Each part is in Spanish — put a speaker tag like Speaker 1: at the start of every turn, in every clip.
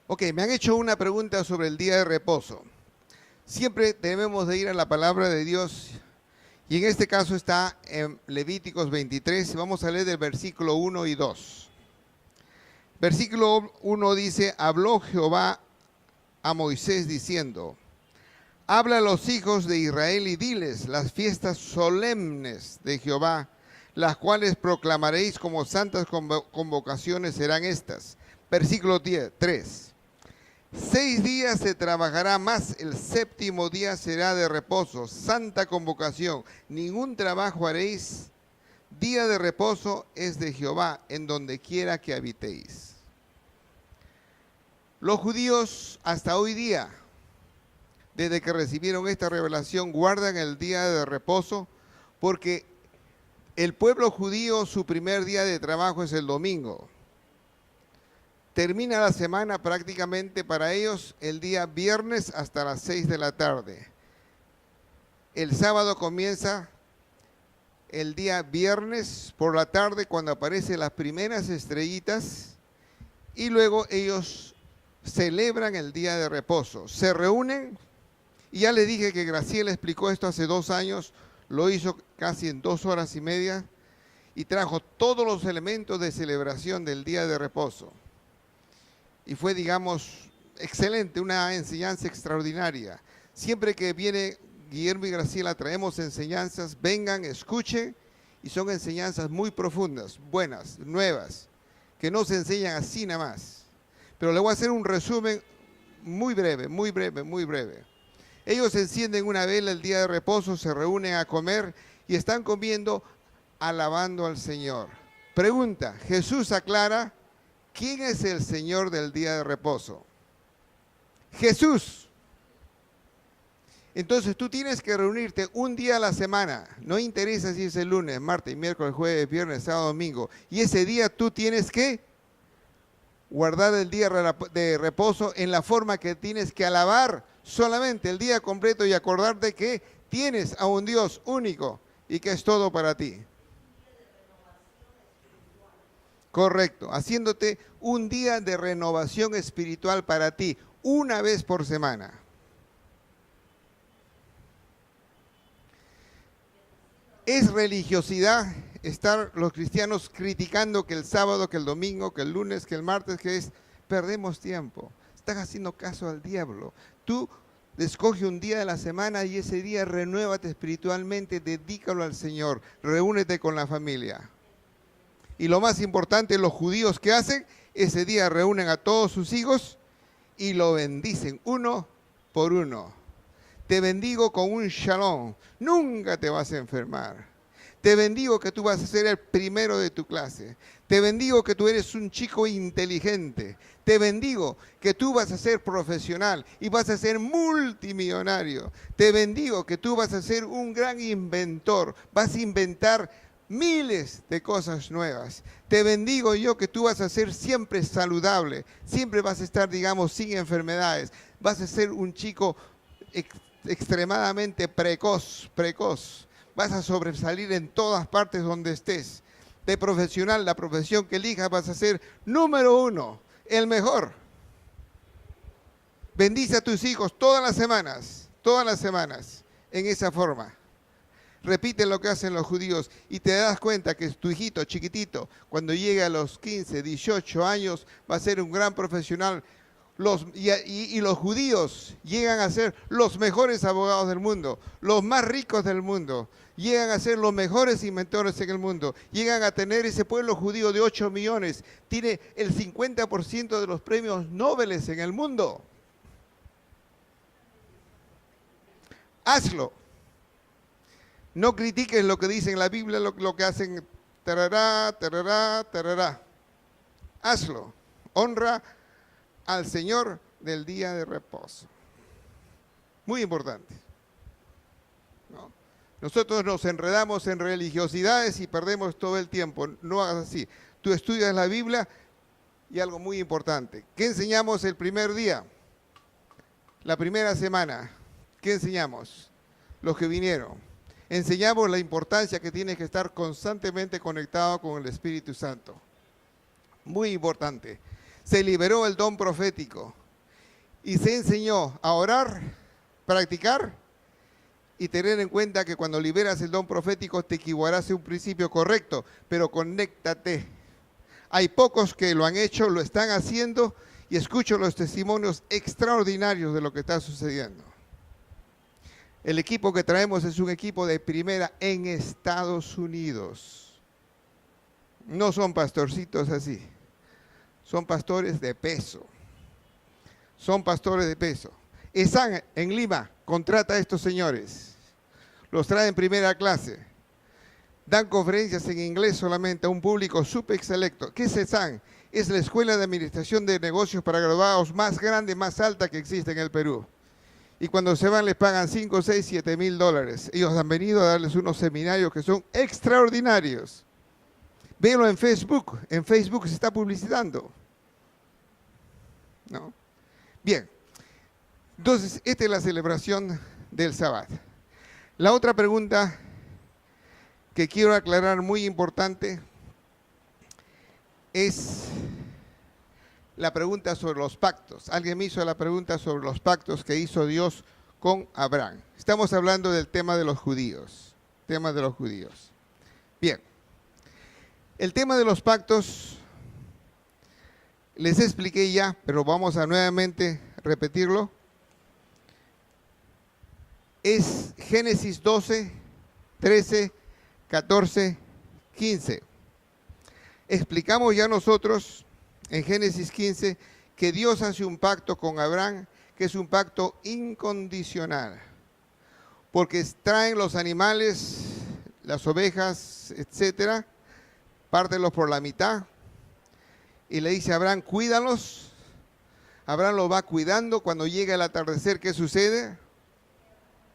Speaker 1: Ok, me han hecho una pregunta sobre el día de reposo. Siempre debemos de ir a la palabra de Dios y en este caso está en Levíticos 23. Vamos a leer del versículo 1 y 2. Versículo 1 dice: habló Jehová a Moisés diciendo: habla a los hijos de Israel y diles las fiestas solemnes de Jehová, las cuales proclamaréis como santas convocaciones serán estas. Versículo 3. 6 días se trabajará, más el séptimo día será de reposo, santa convocación. Ningún trabajo haréis. Día de reposo es de Jehová, en donde quiera que habitéis. Los judíos hasta hoy día, desde que recibieron esta revelación, guardan el día de reposo, porque el pueblo judío, su primer día de trabajo es el domingo. Termina la semana prácticamente para ellos el día viernes hasta las 6 de la tarde. El sábado comienza el día viernes por la tarde, cuando aparecen las primeras estrellitas, y luego ellos celebran el día de reposo. Se reúnen, y ya les dije que Graciela explicó esto hace 2 años, lo hizo casi en 2 horas y media, y trajo todos los elementos de celebración del día de reposo. Y fue, digamos, excelente, una enseñanza extraordinaria. Siempre que viene Guillermo y Graciela traemos enseñanzas, vengan, escuchen, y son enseñanzas muy profundas, buenas, nuevas, que no se enseñan así nada más. Pero le voy a hacer un resumen muy breve, muy breve, muy breve. Ellos encienden una vela el día de reposo, se reúnen a comer y están comiendo alabando al Señor. Pregunta, Jesús aclara: ¿quién es el Señor del día de reposo? Jesús. Entonces tú tienes que reunirte un día a la semana. No interesa si es el lunes, martes, miércoles, jueves, viernes, sábado, domingo. Y ese día tú tienes que guardar el día de reposo en la forma que tienes que alabar solamente el día completo y acordarte que tienes a un Dios único y que es todo para ti. Correcto, haciéndote un día de renovación espiritual para ti, una vez por semana. Es religiosidad estar los cristianos criticando que el sábado, que el domingo, que el lunes, que el martes, perdemos tiempo. Estás haciendo caso al diablo. Tú escoge un día de la semana y ese día renuévate espiritualmente, dedícalo al Señor, reúnete con la familia. Y lo más importante, los judíos, ¿qué hacen? Ese día reúnen a todos sus hijos y lo bendicen uno por uno. Te bendigo con un shalom, nunca te vas a enfermar. Te bendigo que tú vas a ser el primero de tu clase. Te bendigo que tú eres un chico inteligente. Te bendigo que tú vas a ser profesional y vas a ser multimillonario. Te bendigo que tú vas a ser un gran inventor. Vas a inventar miles de cosas nuevas. Te bendigo yo que tú vas a ser siempre saludable. Siempre vas a estar, digamos, sin enfermedades. Vas a ser un chico extremadamente precoz. Vas a sobresalir en todas partes donde estés. De profesional, la profesión que elijas, vas a ser número 1, el mejor. Bendice a tus hijos todas las semanas, en esa forma. Repite lo que hacen los judíos y te das cuenta que tu hijito chiquitito, cuando llegue a los 15, 18 años, va a ser un gran profesional. Y los judíos llegan a ser los mejores abogados del mundo, los más ricos del mundo, llegan a ser los mejores inventores en el mundo, llegan a tener ese pueblo judío de 8 millones, tiene el 50% de los premios Nobel en el mundo. Hazlo. No critiques lo que dice en la Biblia, lo que hacen, tarará. Hazlo. Honra al Señor del día de reposo. Muy importante. ¿No? Nosotros nos enredamos en religiosidades y perdemos todo el tiempo. No hagas así. Tú estudias la Biblia y algo muy importante. ¿Qué enseñamos el primer día? La primera semana. ¿Qué enseñamos? Los que vinieron. Enseñamos la importancia que tienes que estar constantemente conectado con el Espíritu Santo. Muy importante. se liberó el don profético y se enseñó a orar, practicar y tener en cuenta que cuando liberas el don profético te equivocarás en un principio correcto, pero conéctate. Hay pocos que lo han hecho, lo están haciendo y escucho los testimonios extraordinarios de lo que está sucediendo. El equipo que traemos es un equipo de primera en Estados Unidos. No son pastorcitos así, son pastores de peso. Son pastores de peso. ESAN en Lima contrata a estos señores. Los trae en primera clase. Dan conferencias en inglés solamente a un público súper selecto. ¿Qué es ESAN? Es la escuela de administración de negocios para graduados más grande, más alta que existe en el Perú. Y cuando se van les pagan 5, 6, 7 mil dólares. Ellos han venido a darles unos seminarios que son extraordinarios. Véanlo en Facebook se está publicitando. ¿No? Bien, entonces esta es la celebración del Sabbat. La otra pregunta que quiero aclarar, muy importante, es la pregunta sobre los pactos. Alguien me hizo la pregunta sobre los pactos que hizo Dios con Abraham. Estamos hablando del tema de los judíos. Tema de los judíos. Bien. El tema de los pactos les expliqué ya, pero vamos a nuevamente repetirlo. Es Génesis 12, 13, 14, 15. Explicamos ya nosotros en Génesis 15 que Dios hace un pacto con Abraham, que es un pacto incondicional, porque traen los animales, las ovejas, etcétera, pártelos por la mitad y le dice a Abraham, cuídalos. Abraham los va cuidando. Cuando llega el atardecer, ¿qué sucede?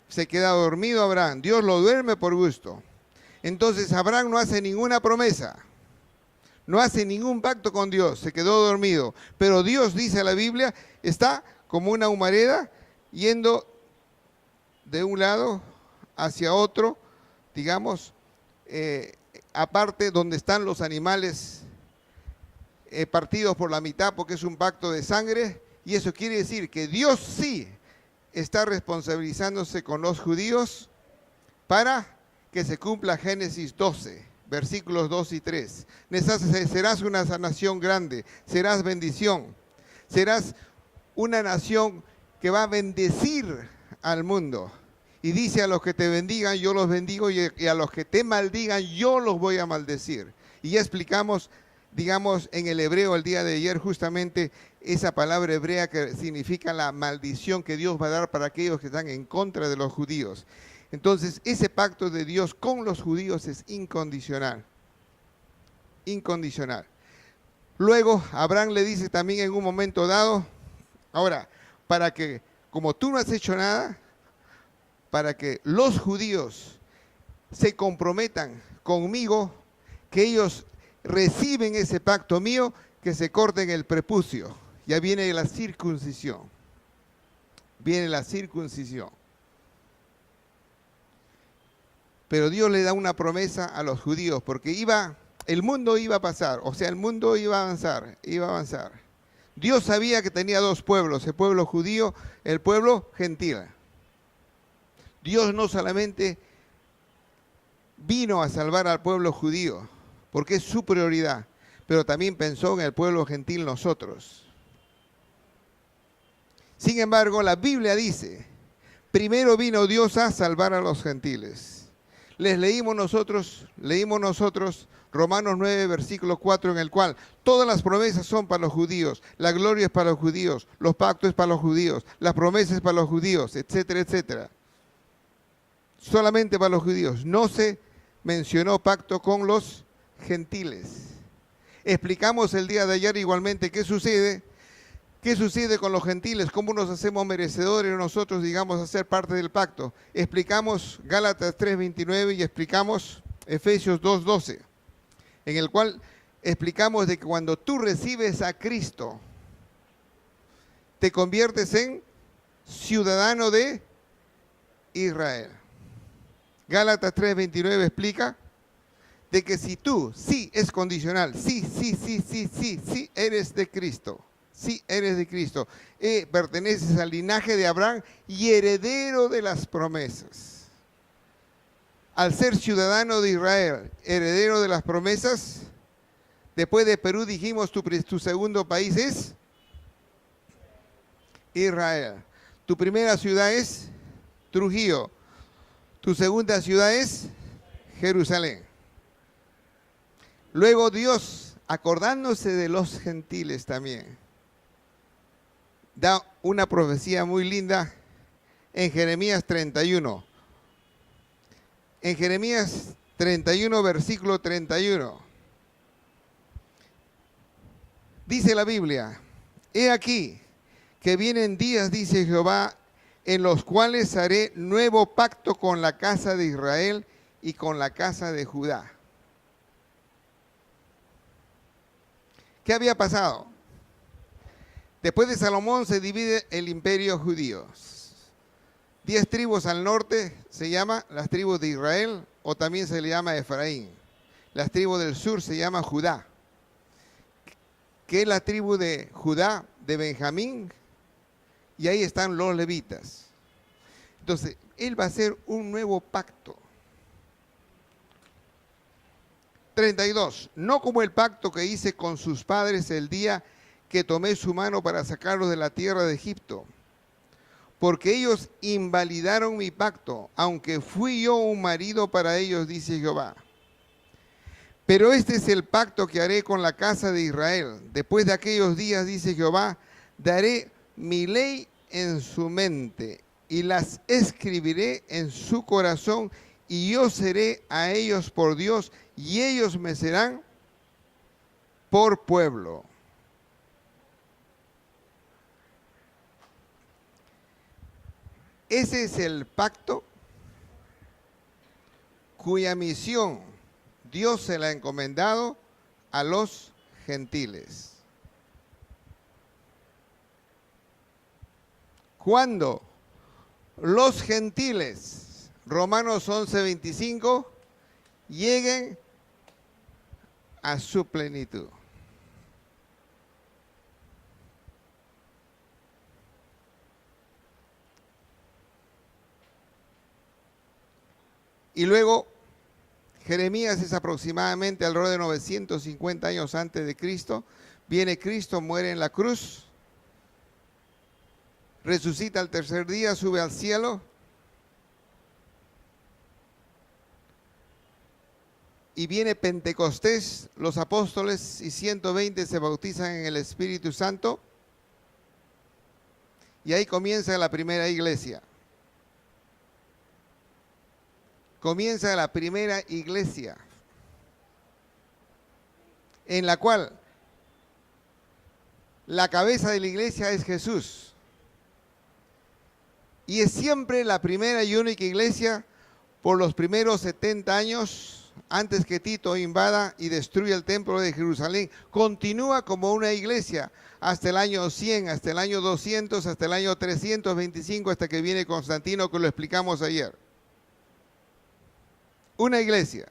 Speaker 1: Se queda dormido Abraham. Dios lo duerme por gusto. Entonces Abraham no hace ninguna promesa, no hace ningún pacto con Dios, se quedó dormido. Pero Dios, dice la Biblia, está como una humareda yendo de un lado hacia otro, digamos, aparte donde están los animales partidos por la mitad, porque es un pacto de sangre, y eso quiere decir que Dios sí está responsabilizándose con los judíos para que se cumpla Génesis 12, versículos 2 y 3. Serás una nación grande, serás bendición, serás una nación que va a bendecir al mundo. Y dice, a los que te bendigan, yo los bendigo, y a los que te maldigan, yo los voy a maldecir. Y ya explicamos, digamos, en el hebreo el día de ayer, justamente esa palabra hebrea que significa la maldición que Dios va a dar para aquellos que están en contra de los judíos. Entonces, ese pacto de Dios con los judíos es incondicional. Incondicional. Luego, Abraham le dice también en un momento dado, ahora, para que, como tú no has hecho nada, para que los judíos se comprometan conmigo, que ellos reciben ese pacto mío, que se corten el prepucio. Ya viene la circuncisión. Viene la circuncisión. Pero Dios le da una promesa a los judíos, porque el mundo iba a pasar, o sea, el mundo iba a avanzar, iba a avanzar. Dios sabía que tenía dos pueblos, el pueblo judío, el pueblo gentil. Dios no solamente vino a salvar al pueblo judío, porque es su prioridad, pero también pensó en el pueblo gentil, nosotros. Sin embargo, la Biblia dice, primero vino Dios a salvar a los gentiles. Leímos nosotros Romanos 9, versículo 4, en el cual todas las promesas son para los judíos, la gloria es para los judíos, los pactos es para los judíos, las promesas para los judíos, etcétera, etcétera. Solamente para los judíos. No se mencionó pacto con los gentiles. Explicamos el día de ayer igualmente qué sucede con los gentiles, cómo nos hacemos merecedores nosotros, digamos, a ser parte del pacto. Explicamos Gálatas 3:29 y explicamos Efesios 2:12, en el cual explicamos de que cuando tú recibes a Cristo, te conviertes en ciudadano de Israel. Gálatas 3:29 explica, de que si tú, sí es condicional, sí eres de Cristo, sí eres de Cristo, perteneces al linaje de Abraham y heredero de las promesas. Al ser ciudadano de Israel, heredero de las promesas, después de Perú dijimos tu segundo país es Israel. Tu primera ciudad es Trujillo. Tu segunda ciudad es Jerusalén. Luego Dios, acordándose de los gentiles también, da una profecía muy linda en Jeremías 31. En Jeremías 31, versículo 31. Dice la Biblia, he aquí que vienen días, dice Jehová, en los cuales haré nuevo pacto con la casa de Israel y con la casa de Judá. ¿Qué había pasado? Después de Salomón se divide el imperio judío. 10 tribus al norte se llama las tribus de Israel, o también se le llama Efraín. Las tribus del sur se llama Judá. ¿Qué es la tribu de Judá? De Benjamín. Y ahí están los levitas. Entonces, él va a hacer un nuevo pacto. 32. No como el pacto que hice con sus padres el día que tomé su mano para sacarlos de la tierra de Egipto. Porque ellos invalidaron mi pacto, aunque fui yo un marido para ellos, dice Jehová. Pero este es el pacto que haré con la casa de Israel. Después de aquellos días, dice Jehová, daré mi ley en su mente y las escribiré en su corazón, y yo seré a ellos por Dios y ellos me serán por pueblo. Ese es el pacto cuya misión Dios se la ha encomendado a los gentiles. Cuando los gentiles, Romanos 11:25, lleguen a su plenitud. Y luego, Jeremías es aproximadamente alrededor de 950 años antes de Cristo. Viene Cristo, muere en la cruz, resucita al tercer día, sube al cielo. Y viene Pentecostés, los apóstoles y 120 se bautizan en el Espíritu Santo. Y ahí comienza la primera iglesia. Comienza la primera iglesia, en la cual la cabeza de la iglesia es Jesús. Y es siempre la primera y única iglesia por los primeros 70 años, antes que Tito invada y destruya el templo de Jerusalén. Continúa como una iglesia hasta el año 100, hasta el año 200, hasta el año 325, hasta que viene Constantino, que lo explicamos ayer. Una iglesia.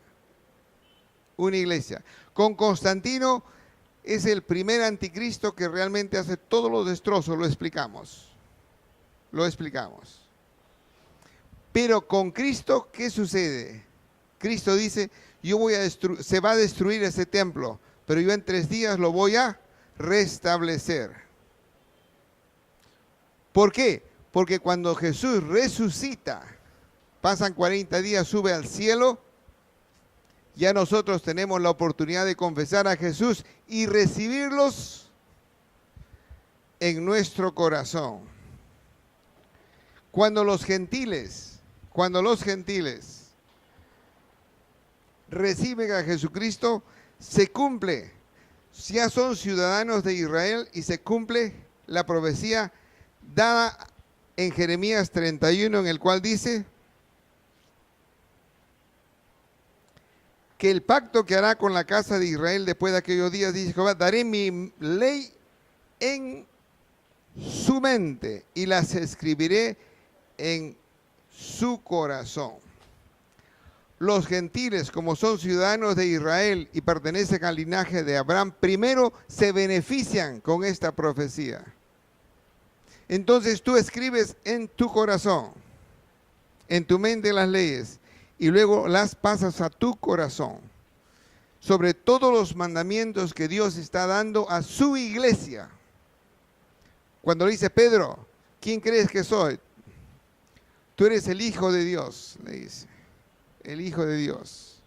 Speaker 1: Con Constantino es el primer anticristo que realmente hace todos los destrozos, lo explicamos. Pero con Cristo, ¿qué sucede? Cristo dice, se va a destruir ese templo, pero yo en 3 días lo voy a restablecer. ¿Por qué? Porque cuando Jesús resucita, pasan 40 días, sube al cielo, ya nosotros tenemos la oportunidad de confesar a Jesús y recibirlos en nuestro corazón. Cuando los gentiles reciben a Jesucristo, se cumple, ya son ciudadanos de Israel y se cumple la profecía dada en Jeremías 31, en el cual dice que el pacto que hará con la casa de Israel después de aquellos días, dice Jehová, daré mi ley en su mente y las escribiré en su corazón. los gentiles, como son ciudadanos de Israel y pertenecen al linaje de Abraham, primero se benefician con esta profecía. Entonces tú escribes en tu corazón, en tu mente las leyes, y luego las pasas a tu corazón, sobre todos los mandamientos que Dios está dando a su iglesia. Cuando le dice Pedro, ¿quién crees que soy? Tú eres el Hijo de Dios, le dice, el Hijo de Dios.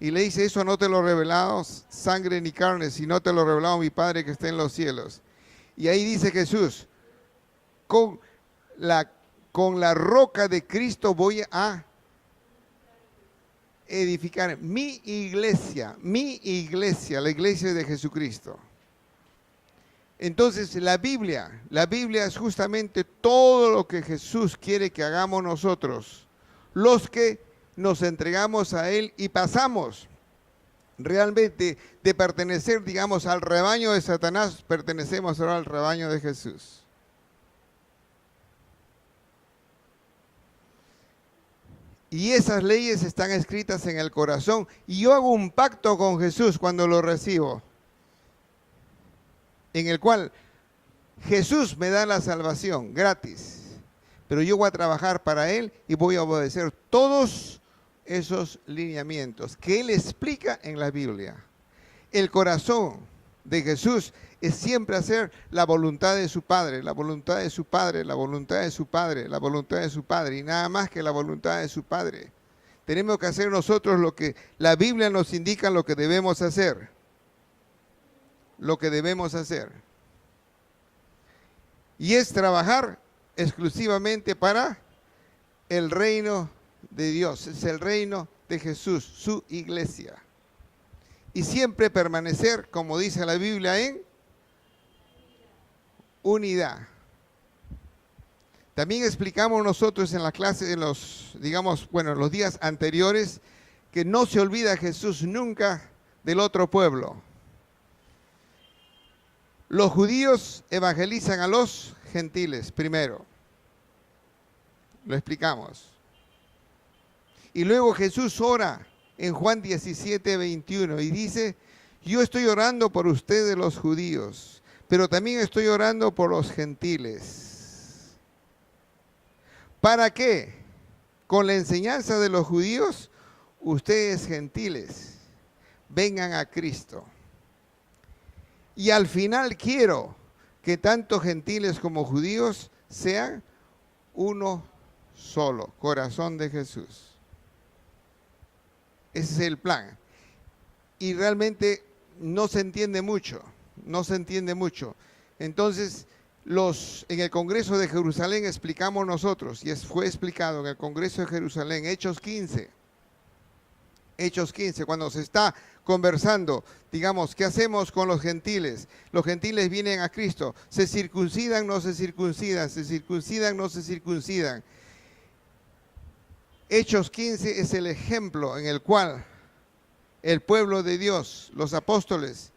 Speaker 1: Y le dice, eso no te lo ha revelado sangre ni carne, sino te lo ha revelado mi Padre que está en los cielos. Y ahí dice Jesús, con la roca de Cristo voy a edificar mi iglesia, la iglesia de Jesucristo. Entonces la Biblia es justamente todo lo que Jesús quiere que hagamos nosotros, los que nos entregamos a Él y pasamos realmente de pertenecer, digamos, al rebaño de Satanás, pertenecemos ahora al rebaño de Jesús. Y esas leyes están escritas en el corazón. Y yo hago un pacto con Jesús cuando lo recibo, en el cual Jesús me da la salvación gratis. Pero yo voy a trabajar para Él y voy a obedecer todos esos lineamientos que Él explica en la Biblia. El corazón de Jesús es siempre hacer la voluntad de su Padre, la voluntad de su Padre, la voluntad de su Padre, la voluntad de su Padre, y nada más que la voluntad de su Padre. Tenemos que hacer nosotros lo que la Biblia nos indica lo que debemos hacer. Lo que debemos hacer. Y es trabajar exclusivamente para el reino de Dios, es el reino de Jesús, su iglesia. Y siempre permanecer, como dice la Biblia, en unidad. También explicamos nosotros en la clase, en los días anteriores, que no se olvida Jesús nunca del otro pueblo. Los judíos evangelizan a los gentiles primero. Lo explicamos. Y luego Jesús ora en Juan 17, 21 y dice, yo estoy orando por ustedes los judíos, pero también estoy orando por los gentiles. ¿Para qué? Con la enseñanza de los judíos, ustedes gentiles vengan a Cristo. Y al final quiero que tanto gentiles como judíos sean uno solo, corazón de Jesús. Ese es el plan. Y realmente no se entiende mucho, no se entiende mucho. Entonces, en el Congreso de Jerusalén explicamos nosotros, y fue explicado en el Congreso de Jerusalén, Hechos 15, cuando se está conversando, digamos, ¿qué hacemos con los gentiles? Los gentiles vienen a Cristo, ¿se circuncidan, no se circuncidan? ¿Se circuncidan, no se circuncidan? Hechos 15 es el ejemplo en el cual el pueblo de Dios, los apóstoles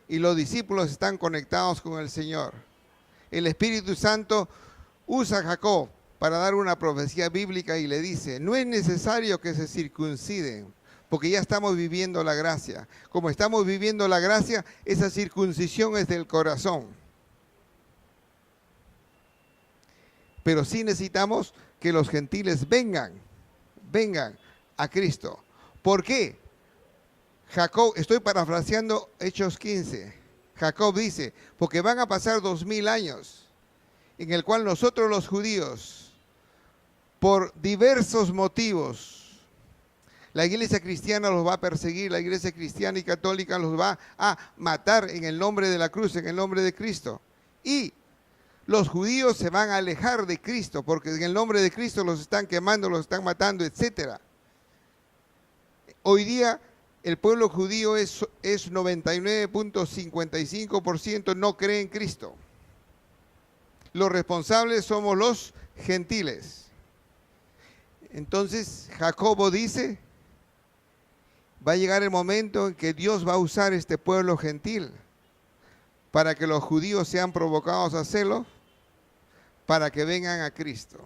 Speaker 1: y los discípulos están conectados con el Señor. El Espíritu Santo usa a Jacob para dar una profecía bíblica y le dice, no es necesario que se circunciden, porque ya estamos viviendo la gracia. Como estamos viviendo la gracia, esa circuncisión es del corazón. Pero sí necesitamos que los gentiles vengan a Cristo. ¿Por qué? Jacob, estoy parafraseando Hechos 15. Jacob dice, porque van a pasar 2000 años en el cual nosotros los judíos, por diversos motivos, la iglesia cristiana los va a perseguir, la iglesia cristiana y católica los va a matar en el nombre de la cruz, en el nombre de Cristo. Y los judíos se van a alejar de Cristo, porque en el nombre de Cristo los están quemando, los están matando, etc. Hoy día el pueblo judío es 99.55% no cree en Cristo. Los responsables somos los gentiles. Entonces Jacobo dice, va a llegar el momento en que Dios va a usar este pueblo gentil para que los judíos sean provocados a celo, para que vengan a Cristo.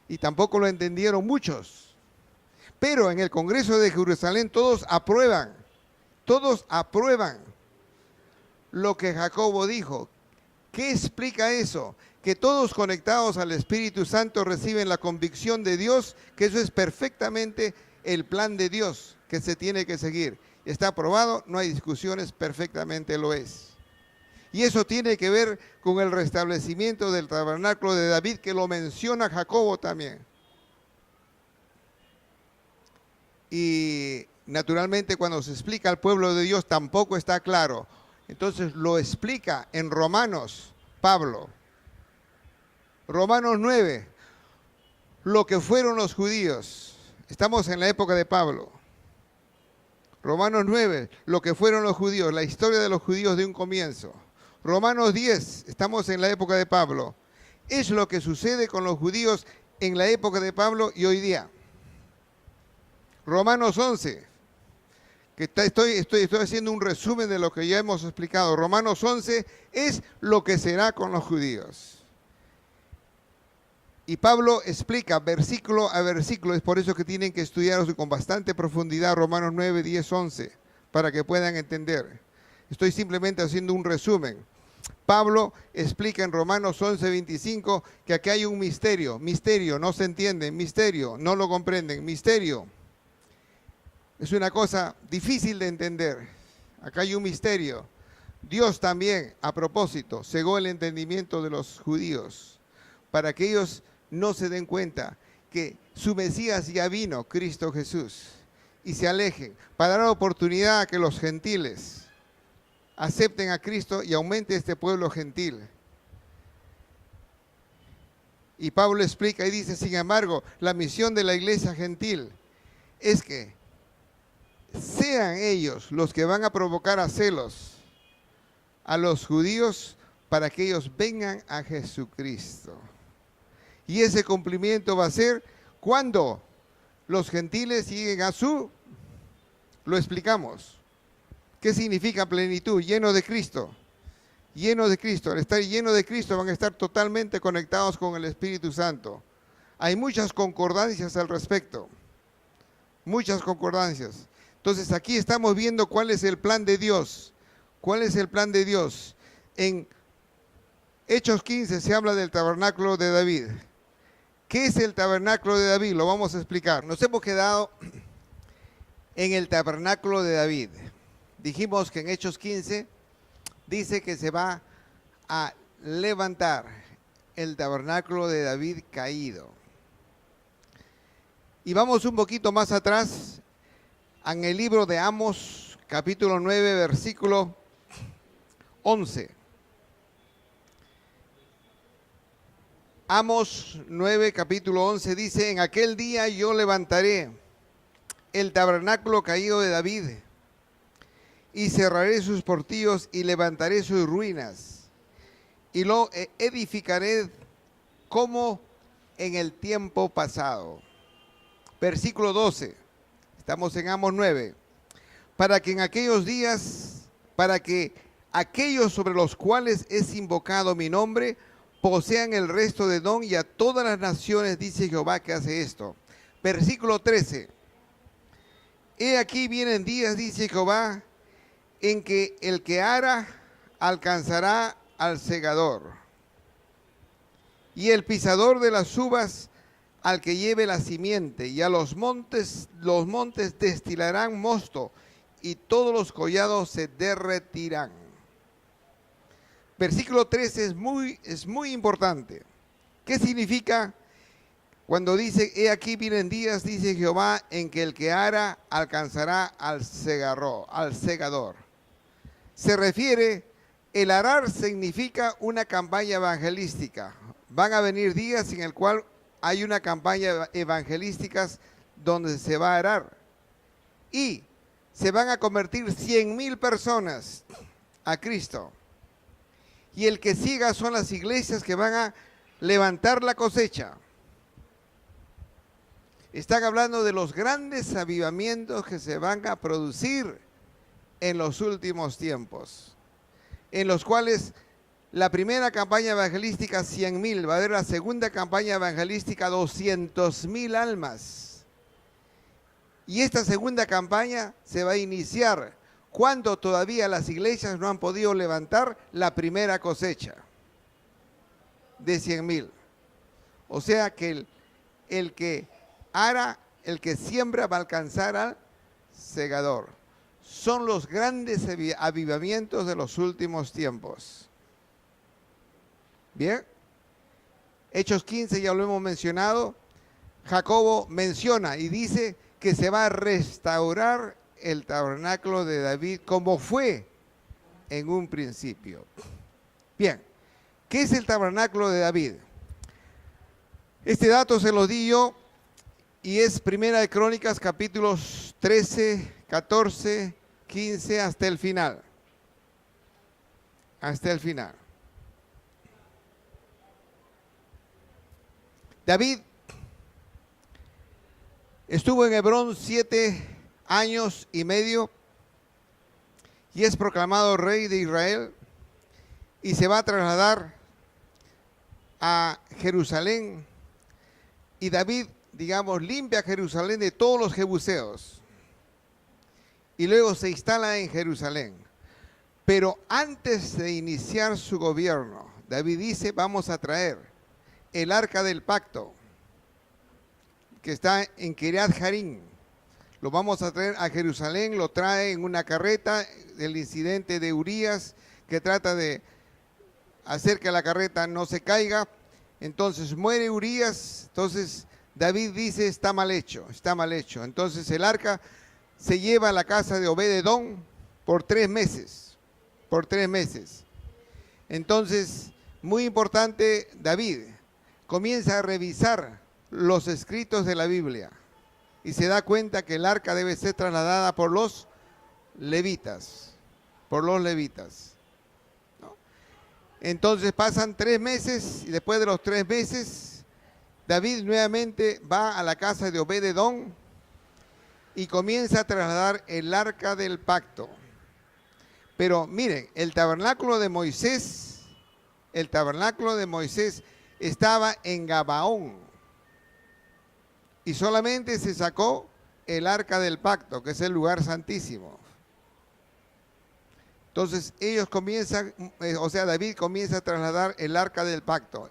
Speaker 1: y tampoco lo entendieron muchos. Pero en el Congreso de Jerusalén todos aprueban lo que Jacobo dijo. ¿Qué explica eso? Que todos conectados al Espíritu Santo reciben la convicción de Dios, que eso es perfectamente el plan de Dios que se tiene que seguir. Está aprobado, no hay discusiones, perfectamente lo es. Y eso tiene que ver con el restablecimiento del tabernáculo de David, que lo menciona Jacobo también. Y naturalmente cuando se explica al pueblo de Dios tampoco está claro. Entonces lo explica en Romanos, Pablo. Romanos 9, lo que fueron los judíos. Estamos en la época de Pablo. Romanos 9, lo que fueron los judíos, la historia de los judíos de un comienzo. Romanos 10, estamos en la época de Pablo. Es lo que sucede con los judíos en la época de Pablo y hoy día. Romanos 11, que estoy haciendo un resumen de lo que ya hemos explicado. Romanos 11 es lo que será con los judíos. Y Pablo explica versículo a versículo, es por eso que tienen que estudiar con bastante profundidad Romanos 9, 10, 11, para que puedan entender. Estoy simplemente haciendo un resumen. Pablo explica en Romanos 11, 25 que aquí hay un misterio. Misterio, no se entiende. Misterio, no lo comprenden. Misterio. Es una cosa difícil de entender. Acá hay un misterio. Dios también, a propósito, cegó el entendimiento de los judíos para que ellos no se den cuenta que su Mesías ya vino, Cristo Jesús, y se alejen, para dar oportunidad a que los gentiles acepten a Cristo y aumente este pueblo gentil. Y Pablo explica y dice, sin embargo, la misión de la iglesia gentil es que sean ellos los que van a provocar a celos a los judíos para que ellos vengan a Jesucristo. Y ese cumplimiento va a ser cuando los gentiles lleguen a lo explicamos. ¿Qué significa plenitud? Lleno de Cristo. Lleno de Cristo. Al estar lleno de Cristo van a estar totalmente conectados con el Espíritu Santo. Hay muchas concordancias al respecto. Muchas concordancias. Entonces aquí estamos viendo cuál es el plan de Dios. ¿Cuál es el plan de Dios? En Hechos 15 se habla del tabernáculo de David. ¿Qué es el tabernáculo de David? Lo vamos a explicar. Nos hemos quedado en el tabernáculo de David. Dijimos que en Hechos 15 dice que se va a levantar el tabernáculo de David caído. Y vamos un poquito más atrás, en el libro de Amos, capítulo 9, versículo 11. Amos 9, capítulo 11 dice, en aquel día yo levantaré el tabernáculo caído de David y cerraré sus portillos y levantaré sus ruinas y lo edificaré como en el tiempo pasado. Versículo 12, estamos en Amos 9, para que en aquellos días, para que aquellos sobre los cuales es invocado mi nombre, posean el resto de Edom y a todas las naciones, dice Jehová que hace esto. Versículo 13. He aquí vienen días, dice Jehová, en que el que ara alcanzará al segador, y el pisador de las uvas al que lleve la simiente, y a los montes destilarán mosto, y todos los collados se derretirán. Versículo 13 es muy importante. ¿Qué significa cuando dice, he aquí vienen días, dice Jehová, en que el que ara alcanzará al segador? Se refiere, el arar significa una campaña evangelística. Van a venir días en el cual hay una campaña evangelística donde se va a arar. Y se van a convertir 100,000 personas a Cristo. Y el que siga son las iglesias que van a levantar la cosecha. Están hablando de los grandes avivamientos que se van a producir en los últimos tiempos, en los cuales la primera campaña evangelística 100,000, va a haber la segunda campaña evangelística 200,000 almas. Y esta segunda campaña se va a iniciar cuando todavía las iglesias no han podido levantar la primera cosecha de 100,000. O sea que el que ara, el que siembra va a alcanzar al segador. Son los grandes avivamientos de los últimos tiempos. Bien, Hechos 15 ya lo hemos mencionado. Jacobo menciona y dice que se va a restaurar el tabernáculo de David como fue en un principio. Bien, ¿qué es el tabernáculo de David? Este dato se lo di yo y es Primera de Crónicas, capítulos 13, 14, 15 hasta el final. Hasta el final. David estuvo en Hebrón 7 años y medio y es proclamado rey de Israel y se va a trasladar a Jerusalén. Y David, digamos, limpia Jerusalén de todos los jebuseos y luego se instala en Jerusalén. Pero antes de iniciar su gobierno, David dice, vamos a traer el arca del pacto que está en Kiriat Jearim. Lo vamos a traer a Jerusalén, lo trae en una carreta, el incidente de Urías, que trata de hacer que la carreta no se caiga. Entonces muere Urías, entonces David dice, está mal hecho, está mal hecho. Entonces el arca se lleva a la casa de Obed-edom por 3 meses, por 3 meses. Entonces, muy importante, David comienza a revisar los escritos de la Biblia y se da cuenta que el arca debe ser trasladada por los levitas, ¿no? Entonces pasan 3 meses y después de los 3 meses, David nuevamente va a la casa de Obed-edom y comienza a trasladar el arca del pacto. Pero miren, el tabernáculo de Moisés estaba en Gabaón y solamente se sacó el arca del pacto, que es el lugar santísimo. Entonces ellos comienzan, David comienza a trasladar el arca del pacto.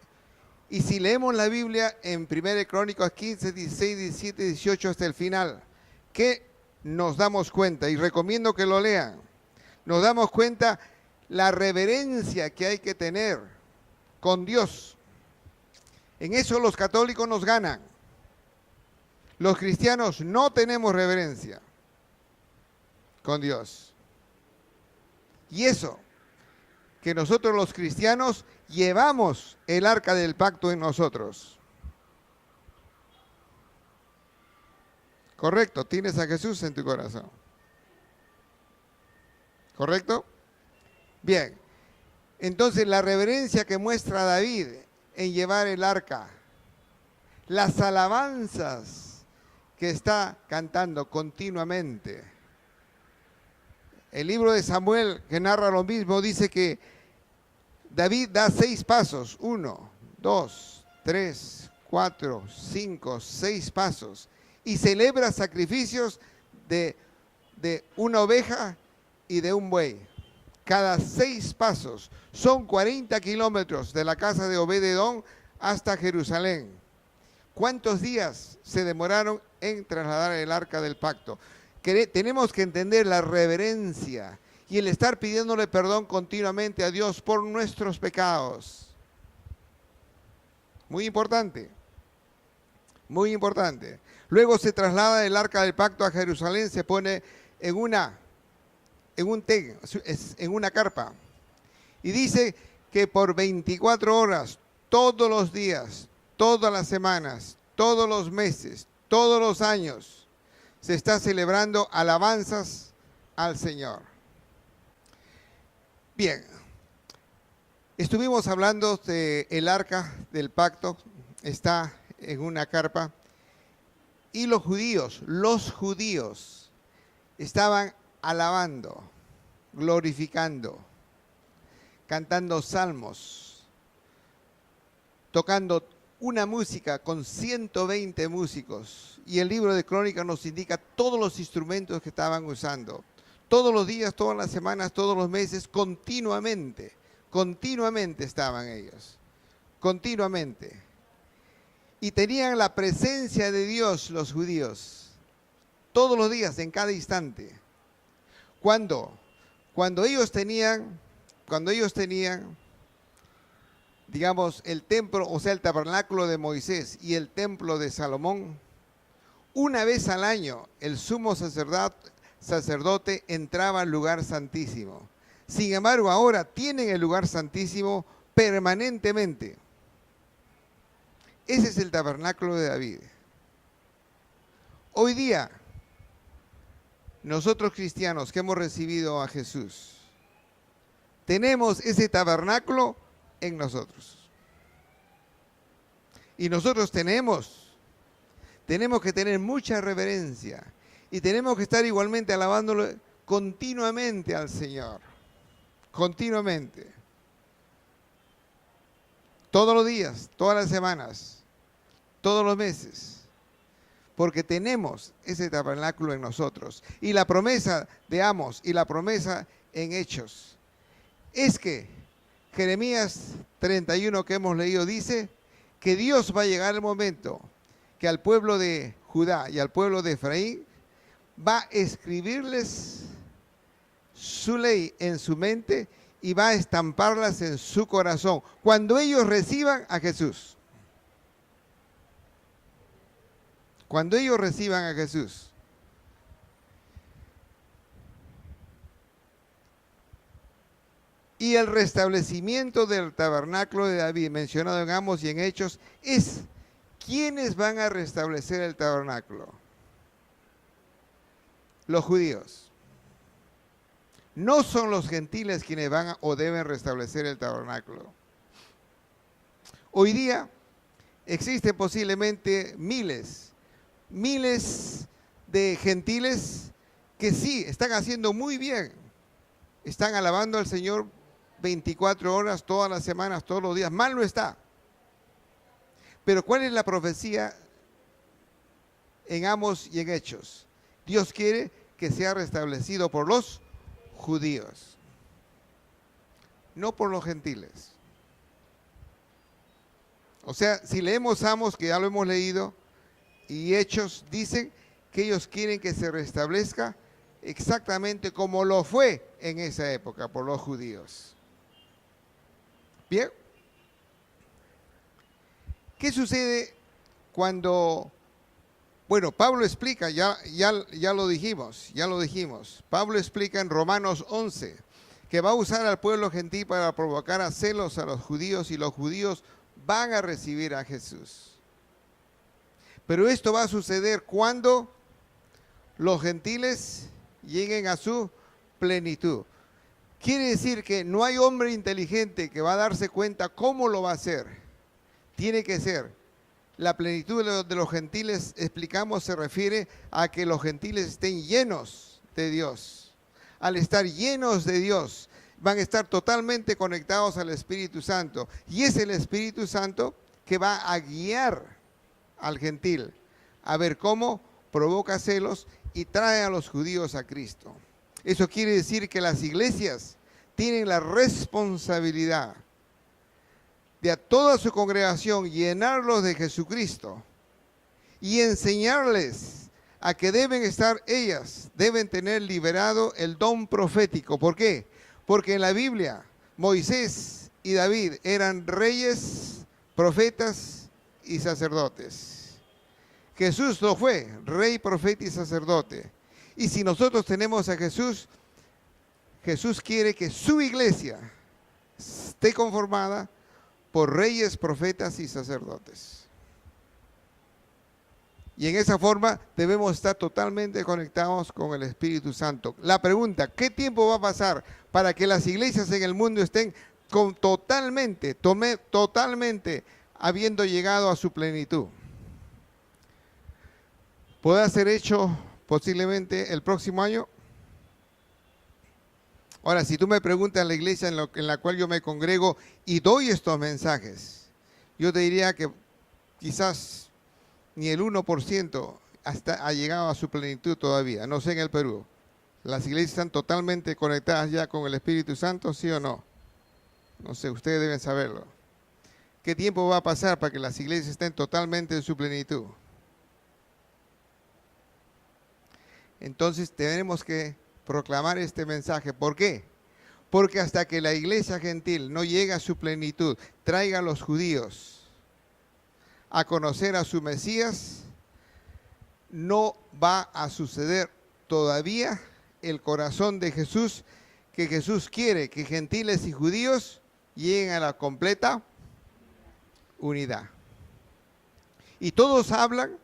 Speaker 1: Y si leemos la Biblia en 1 Crónicas 15, 16, 17, 18 hasta el final, ¿qué nos damos cuenta? Y recomiendo que lo lean. Nos damos cuenta la reverencia que hay que tener con Dios. En eso los católicos nos ganan. Los cristianos no tenemos reverencia con Dios. Y eso, que nosotros los cristianos llevamos el arca del pacto en nosotros. Correcto, tienes a Jesús en tu corazón. ¿Correcto? Bien, entonces la reverencia que muestra David en llevar el arca, las alabanzas que está cantando continuamente. El libro de Samuel, que narra lo mismo, dice que David da 6 pasos, 1, 2, 3, 4, 5, 6 pasos, y celebra sacrificios de una oveja y de un buey. Cada 6 pasos son 40 kilómetros de la casa de Obed-edom hasta Jerusalén. ¿Cuántos días se demoraron en trasladar el arca del pacto? Tenemos que entender la reverencia y el estar pidiéndole perdón continuamente a Dios por nuestros pecados. Muy importante, muy importante. Luego se traslada el arca del pacto a Jerusalén, se pone en una carpa. Y dice que por 24 horas, todos los días, todas las semanas, todos los meses, todos los años, se está celebrando alabanzas al Señor. Bien, estuvimos hablando del arca del pacto, está en una carpa, y los judíos estaban alabando, glorificando. cantando salmos, tocando una música con 120 músicos. Y el libro de Crónicas nos indica todos los instrumentos que estaban usando. Todos los días, todas las semanas, todos los meses, continuamente estaban ellos. Continuamente. Y tenían la presencia de Dios los judíos. Todos los días, en cada instante. Cuando ellos tenían, digamos, el templo, o sea, el tabernáculo de Moisés y el templo de Salomón, una vez al año el sumo sacerdote entraba al lugar santísimo. Sin embargo, ahora tienen el lugar santísimo permanentemente. Ese es el tabernáculo de David. Hoy día, nosotros cristianos que hemos recibido a Jesús, tenemos ese tabernáculo en nosotros. Y nosotros tenemos que tener mucha reverencia y tenemos que estar igualmente alabándolo continuamente al Señor. Continuamente. Todos los días, todas las semanas, todos los meses. Porque tenemos ese tabernáculo en nosotros. Y la promesa de Amos y la promesa en Hechos es que Jeremías 31 que hemos leído dice que Dios va a llegar el momento que al pueblo de Judá y al pueblo de Efraín va a escribirles su ley en su mente y va a estamparlas en su corazón cuando ellos reciban a Jesús. Cuando ellos reciban a Jesús. Y el restablecimiento del tabernáculo de David, mencionado en Amos y en Hechos, es ¿quiénes van a restablecer el tabernáculo? Los judíos. No son los gentiles quienes van o deben restablecer el tabernáculo. Hoy día existen posiblemente miles de gentiles que sí, están haciendo muy bien. Están alabando al Señor 24 horas, todas las semanas, todos los días. Mal no está. Pero ¿cuál es la profecía en Amos y en Hechos? Dios quiere que sea restablecido por los judíos, no por los gentiles. O sea, si leemos Amos, que ya lo hemos leído, y Hechos, dicen que ellos quieren que se restablezca exactamente como lo fue en esa época por los judíos. Bien. ¿Qué sucede cuando, bueno, Pablo explica, ya lo dijimos, Pablo explica en Romanos 11 que va a usar al pueblo gentil para provocar a celos a los judíos y los judíos van a recibir a Jesús. Pero esto va a suceder cuando los gentiles lleguen a su plenitud. Quiere decir que no hay hombre inteligente que va a darse cuenta cómo lo va a hacer. Tiene que ser la plenitud de los gentiles, explicamos, se refiere a que los gentiles estén llenos de Dios. Al estar llenos de Dios, van a estar totalmente conectados al Espíritu Santo. Y es el Espíritu Santo que va a guiar al gentil a ver cómo provoca celos y trae a los judíos a Cristo. Eso quiere decir que las iglesias tienen la responsabilidad de a toda su congregación llenarlos de Jesucristo y enseñarles a que deben tener liberado el don profético. ¿Por qué? Porque en la Biblia Moisés y David eran reyes, profetas y sacerdotes. Jesús lo fue, rey, profeta y sacerdote. Y si nosotros tenemos a Jesús, Jesús quiere que su iglesia esté conformada por reyes, profetas y sacerdotes. Y en esa forma debemos estar totalmente conectados con el Espíritu Santo. La pregunta, ¿qué tiempo va a pasar para que las iglesias en el mundo estén totalmente habiendo llegado a su plenitud? ¿Puede ser hecho posiblemente el próximo año? Ahora, si tú me preguntas en la iglesia en la cual yo me congrego y doy estos mensajes, yo te diría que quizás ni el 1% hasta ha llegado a su plenitud todavía. No sé en el Perú. ¿Las iglesias están totalmente conectadas ya con el Espíritu Santo, sí o no? No sé, ustedes deben saberlo. ¿Qué tiempo va a pasar para que las iglesias estén totalmente en su plenitud? Entonces tenemos que proclamar este mensaje. ¿Por qué? Porque hasta que la iglesia gentil no llegue a su plenitud, traiga a los judíos a conocer a su Mesías, no va a suceder todavía el corazón de Jesús, que Jesús quiere que gentiles y judíos lleguen a la completa unidad. Y todos hablan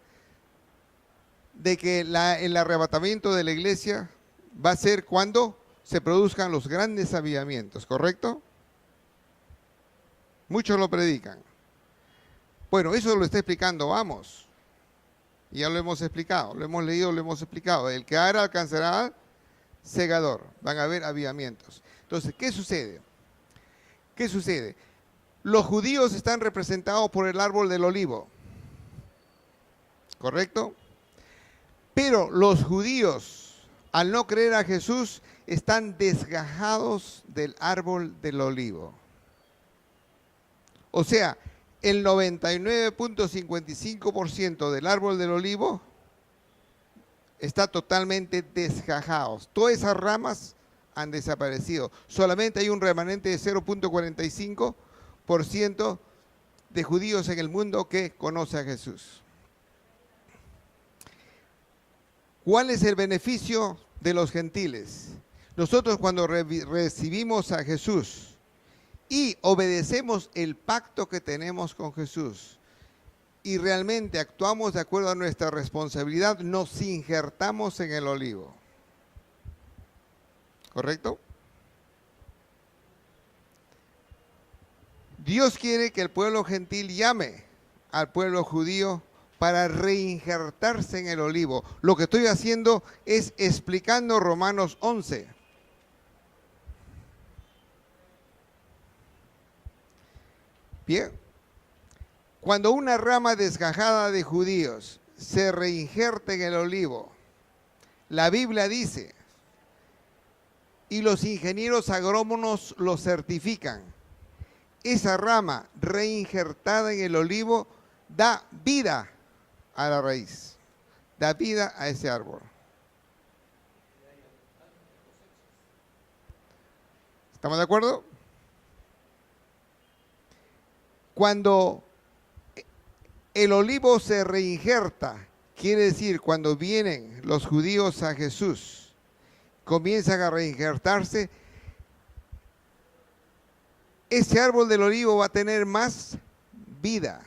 Speaker 1: de que el arrebatamiento de la iglesia va a ser cuando se produzcan los grandes avivamientos, ¿correcto? Muchos lo predican. Bueno, eso lo está explicando, vamos. Ya lo hemos explicado, lo hemos leído, lo hemos explicado. El que ara alcanzará segador. Van a haber avivamientos. Entonces, ¿qué sucede? ¿Qué sucede? Los judíos están representados por el árbol del olivo, ¿correcto? Pero los judíos, al no creer a Jesús, están desgajados del árbol del olivo. O sea, el 99.55% del árbol del olivo está totalmente desgajado. Todas esas ramas han desaparecido. Solamente hay un remanente de 0.45% de judíos en el mundo que conoce a Jesús. ¿Cuál es el beneficio de los gentiles? Nosotros cuando recibimos a Jesús y obedecemos el pacto que tenemos con Jesús y realmente actuamos de acuerdo a nuestra responsabilidad, nos injertamos en el olivo. ¿Correcto? Dios quiere que el pueblo gentil llame al pueblo judío para reinjertarse en el olivo. Lo que estoy haciendo es explicando Romanos 11. Bien. Cuando una rama desgajada de judíos se reinjerta en el olivo, la Biblia dice, y los ingenieros agrónomos lo certifican, esa rama reinjertada en el olivo da vida a la raíz, da vida a ese árbol. ¿Estamos de acuerdo? Cuando el olivo se reinjerta, quiere decir cuando vienen los judíos a Jesús, comienzan a reinjertarse, ese árbol del olivo va a tener más vida.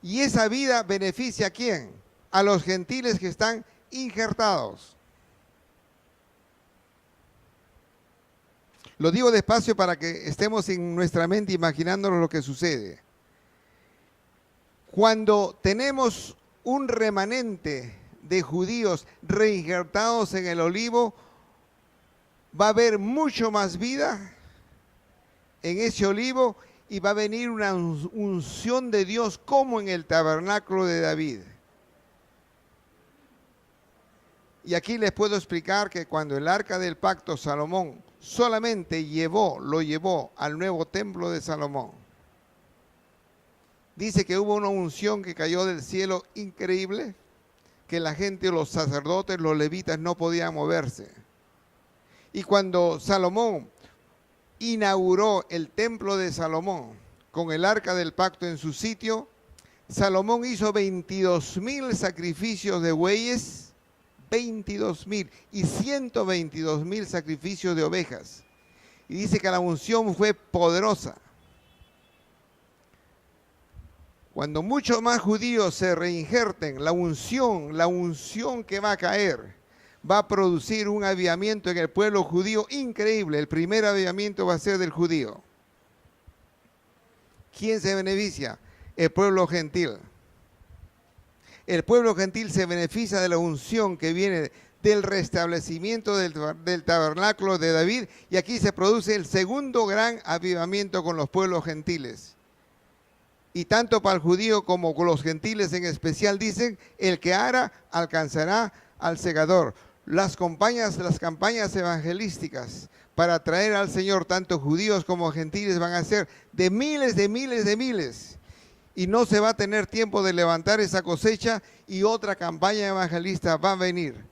Speaker 1: Y esa vida beneficia ¿a quién? A los gentiles que están injertados. Lo digo despacio para que estemos en nuestra mente imaginándonos lo que sucede. Cuando tenemos un remanente de judíos reinjertados en el olivo, va a haber mucho más vida en ese olivo y va a venir una unción de Dios como en el tabernáculo de David. Y aquí les puedo explicar que cuando el arca del pacto Salomón solamente lo llevó al nuevo templo de Salomón, dice que hubo una unción que cayó del cielo increíble, que la gente, los sacerdotes, los levitas no podían moverse. Y cuando Salomón inauguró el templo de Salomón con el arca del pacto en su sitio, Salomón hizo 22,000 sacrificios de bueyes, 22,000 y 122,000 sacrificios de ovejas. Y dice que la unción fue poderosa. Cuando muchos más judíos se reinjerten, la unción que va a caer, va a producir un avivamiento en el pueblo judío increíble. El primer avivamiento va a ser del judío. ¿Quién se beneficia? El pueblo gentil. El pueblo gentil se beneficia de la unción que viene del restablecimiento del tabernáculo de David, y aquí se produce el segundo gran avivamiento con los pueblos gentiles. Y tanto para el judío como con los gentiles en especial dicen, el que ara alcanzará al segador. Las campañas evangelísticas para atraer al Señor, tanto judíos como gentiles, van a ser de miles, de miles, de miles. Y no se va a tener tiempo de levantar esa cosecha, y otra campaña evangelista va a venir.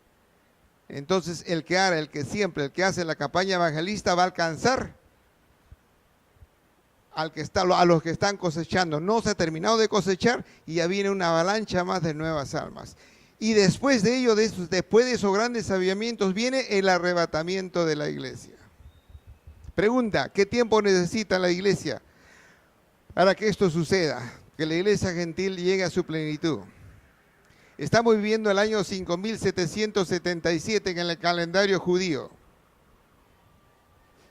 Speaker 1: Entonces el que ara, el que siempre, el que hace la campaña evangelista va a alcanzar a los que están cosechando. No se ha terminado de cosechar y ya viene una avalancha más de nuevas almas. Y después de ello, después de esos grandes avivamientos, viene el arrebatamiento de la iglesia. Pregunta, ¿qué tiempo necesita la iglesia para que esto suceda? Que la iglesia gentil llegue a su plenitud. Estamos viviendo el año 5777 en el calendario judío.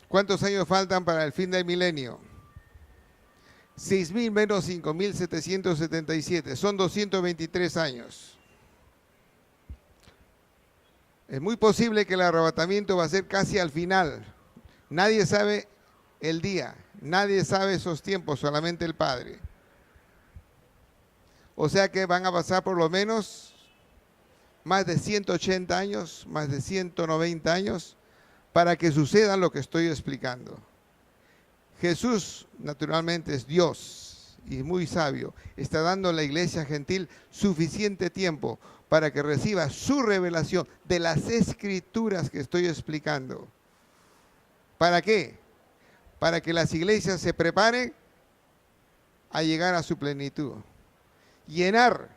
Speaker 1: ¿Cuántos años faltan para el fin del milenio? 6.000 menos 5.777, son 223 años. Es muy posible que el arrebatamiento va a ser casi al final. Nadie sabe el día, nadie sabe esos tiempos, solamente el Padre. O sea que van a pasar por lo menos más de 180 años, más de 190 años, para que suceda lo que estoy explicando. Jesús, naturalmente, es Dios y muy sabio. Está dando a la iglesia gentil suficiente tiempo para que reciba su revelación de las escrituras que estoy explicando. ¿Para qué? Para que las iglesias se preparen a llegar a su plenitud. Llenar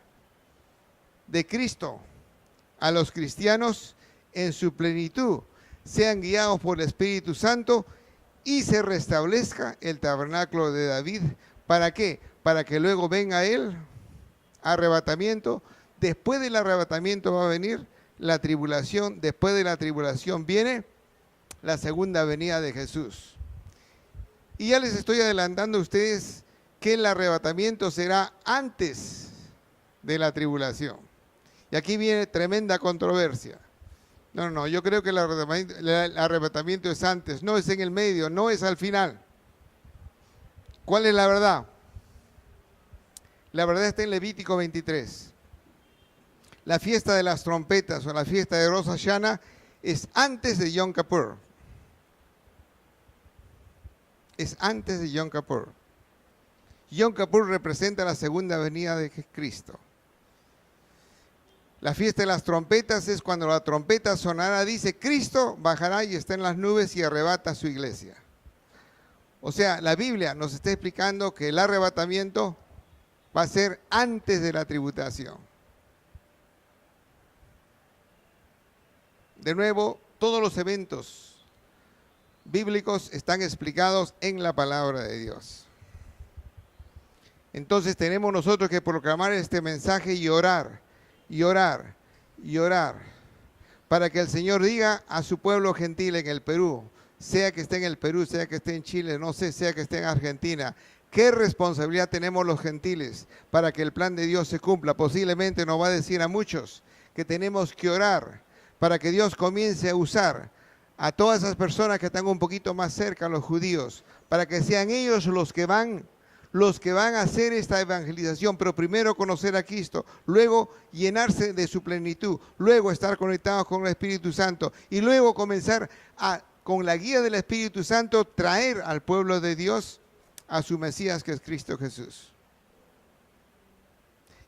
Speaker 1: de Cristo a los cristianos en su plenitud, sean guiados por el Espíritu Santo y se restablezca el tabernáculo de David. ¿Para qué? Para que luego venga el arrebatamiento. Después del arrebatamiento va a venir la tribulación. Después de la tribulación viene la segunda venida de Jesús. Y ya les estoy adelantando a ustedes que el arrebatamiento será antes de la tribulación. Y aquí viene tremenda controversia. No, yo creo que el arrebatamiento es antes, no es en el medio, no es al final. ¿Cuál es la verdad? La verdad está en Levítico 23. La fiesta de las trompetas o la fiesta de Rosh Hashanah es antes de Yom Kippur. Es antes de Yom Kippur. Yom Kippur representa la segunda venida de Cristo. La fiesta de las trompetas es cuando la trompeta sonará, dice, Cristo bajará y está en las nubes y arrebata a su iglesia. O sea, la Biblia nos está explicando que el arrebatamiento va a ser antes de la tribulación. De nuevo, todos los eventos bíblicos están explicados en la palabra de Dios. Entonces tenemos nosotros que proclamar este mensaje y orar, y orar, y orar, para que el Señor diga a su pueblo gentil en el Perú, sea que esté en el Perú, sea que esté en Chile, no sé, sea que esté en Argentina, ¿qué responsabilidad tenemos los gentiles para que el plan de Dios se cumpla? Posiblemente nos va a decir a muchos que tenemos que orar para que Dios comience a usar a todas esas personas que están un poquito más cerca a los judíos, para que sean ellos los que van a hacer esta evangelización, pero primero conocer a Cristo, luego llenarse de su plenitud, luego estar conectados con el Espíritu Santo y luego comenzar a, con la guía del Espíritu Santo, traer al pueblo de Dios a su Mesías, que es Cristo Jesús.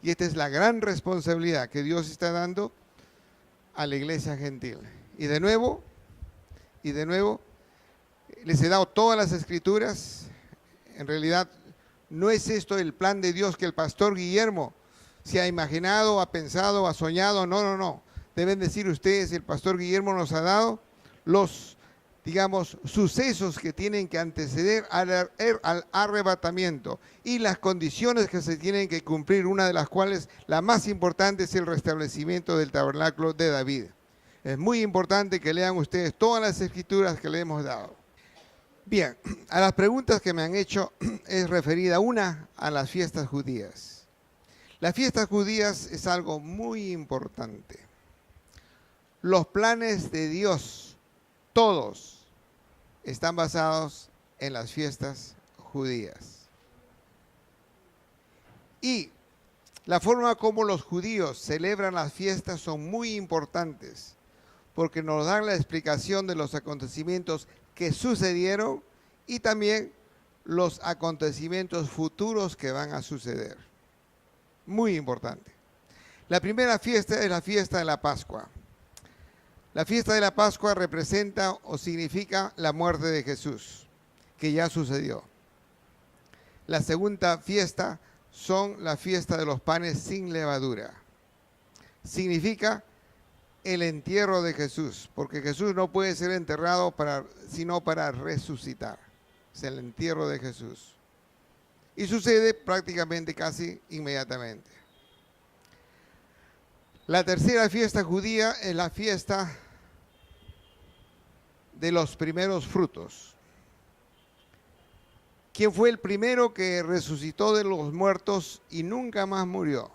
Speaker 1: Y esta es la gran responsabilidad que Dios está dando a la iglesia gentil. Y de nuevo, les he dado todas las escrituras. En realidad, no es esto el plan de Dios que el pastor Guillermo se ha imaginado, ha pensado, ha soñado. No. Deben decir ustedes, el pastor Guillermo nos ha dado los, sucesos que tienen que anteceder al arrebatamiento y las condiciones que se tienen que cumplir, una de las cuales, la más importante, es el restablecimiento del tabernáculo de David. Es muy importante que lean ustedes todas las escrituras que le hemos dado. Bien, a las preguntas que me han hecho es referida una a las fiestas judías. Las fiestas judías es algo muy importante. Los planes de Dios, todos, están basados en las fiestas judías. Y la forma como los judíos celebran las fiestas son muy importantes, porque nos dan la explicación de los acontecimientos que sucedieron y también los acontecimientos futuros que van a suceder. Muy importante. La primera fiesta es la fiesta de la Pascua. La fiesta de la Pascua representa o significa la muerte de Jesús, que ya sucedió. La segunda fiesta son la fiesta de los panes sin levadura. Significa el entierro de Jesús, porque Jesús no puede ser enterrado sino para resucitar. Es el entierro de Jesús. Y sucede prácticamente casi inmediatamente. La tercera fiesta judía es la fiesta de los primeros frutos. ¿Quién fue el primero que resucitó de los muertos y nunca más murió?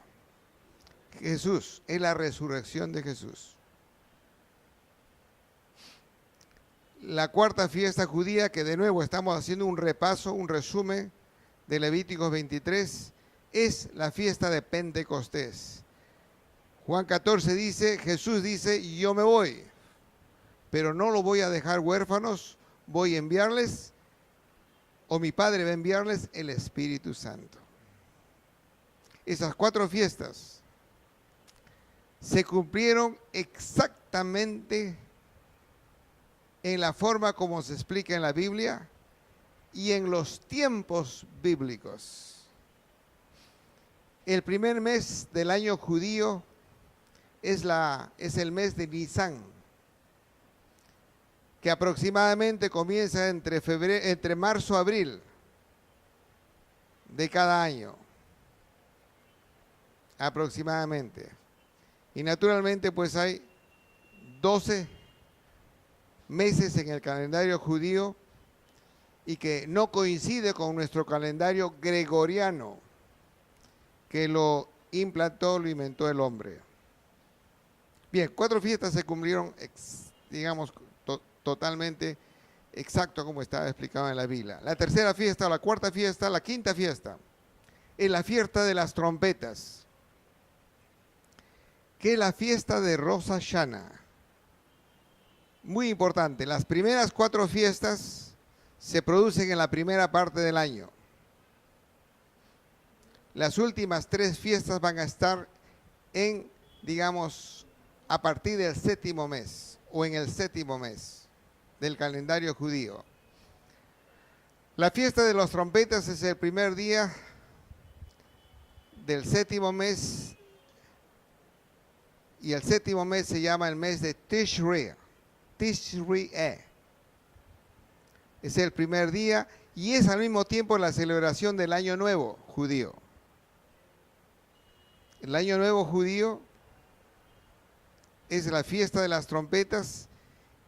Speaker 1: Jesús, es la resurrección de Jesús. La cuarta fiesta judía, que de nuevo estamos haciendo un repaso, un resumen de Levíticos 23, es la fiesta de Pentecostés. Juan 14 dice, Jesús dice, yo me voy, pero no lo voy a dejar huérfanos, voy a enviarles, o mi Padre va a enviarles el Espíritu Santo. Esas 4 fiestas se cumplieron exactamente en la forma como se explica en la Biblia y en los tiempos bíblicos. El primer mes del año judío es el mes de Nisan, que aproximadamente comienza entre marzo y abril de cada año, aproximadamente. Y naturalmente pues hay 12 meses en el calendario judío y que no coincide con nuestro calendario gregoriano, que lo implantó, lo inventó el hombre. Bien, 4 fiestas se cumplieron, digamos, totalmente exacto como estaba explicado en la Biblia. La tercera fiesta, la cuarta fiesta, la quinta fiesta es la fiesta de las trompetas, que es la fiesta de Rosh Hashanah. Muy importante, las primeras 4 fiestas se producen en la primera parte del año. Las últimas 3 fiestas van a estar digamos, a partir del 7º mes o en el 7º mes del calendario judío. La fiesta de las trompetas es el primer día del 7º mes y el 7º mes se llama el mes de Tishri. Es el primer día y es al mismo tiempo la celebración del Año Nuevo judío. El Año Nuevo judío es la fiesta de las trompetas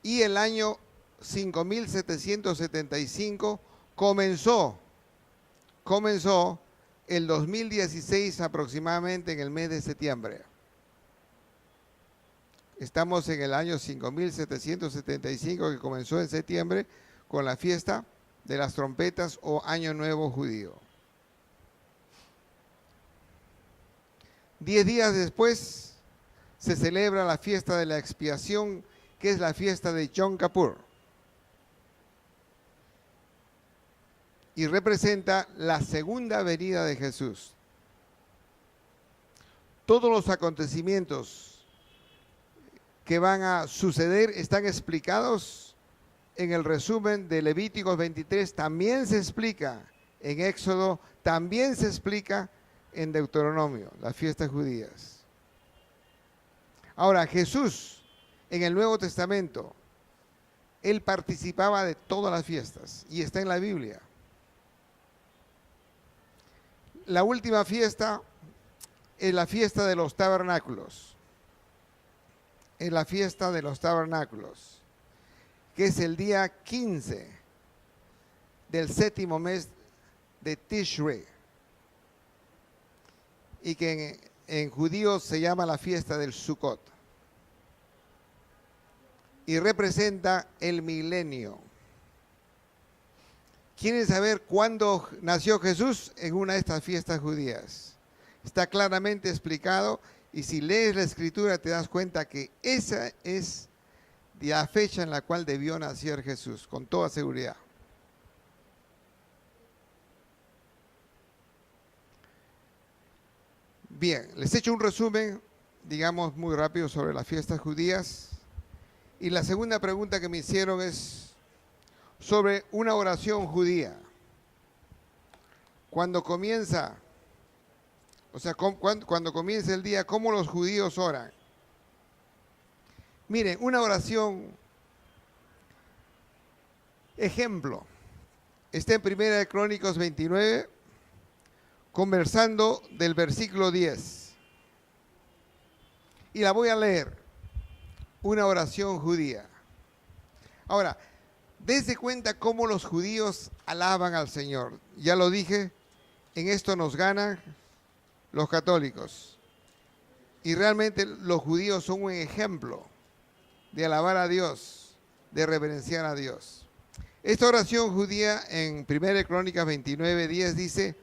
Speaker 1: y el año 5775 comenzó el 2016 aproximadamente en el mes de septiembre. Estamos en el año 5775 que comenzó en septiembre con la fiesta de las trompetas o Año Nuevo judío. 10 días después se celebra la fiesta de la expiación, que es la fiesta de Yom Kippur. Y representa la segunda venida de Jesús. Todos los acontecimientos que van a suceder están explicados en el resumen de Levíticos 23, también se explica en Éxodo, también se explica en Deuteronomio, las fiestas judías. Ahora, Jesús en el Nuevo Testamento, él participaba de todas las fiestas y está en la Biblia. La última fiesta es la fiesta de los tabernáculos. Es la fiesta de los tabernáculos, que es el día 15 del 7º mes de Tishri. y que en judíos se llama la fiesta del Sukkot. Y representa el milenio. ¿Quieren saber cuándo nació Jesús? En una de estas fiestas judías. Está claramente explicado, y si lees la escritura te das cuenta que esa es la fecha en la cual debió nacer Jesús, con toda seguridad. Bien, les he hecho un resumen, digamos, muy rápido sobre las fiestas judías. Y la segunda pregunta que me hicieron es sobre una oración judía. Cuando comienza, o sea, cuando comienza el día, ¿cómo los judíos oran? Miren, una oración, ejemplo, está en 1 de Crónicas 29, conversando del versículo 10. Y la voy a leer, una oración judía. Ahora, desde cuenta cómo los judíos alaban al Señor. Ya lo dije, en esto nos ganan los católicos. Y realmente los judíos son un ejemplo de alabar a Dios, de reverenciar a Dios. Esta oración judía en 1 Crónicas 29, 10 dice: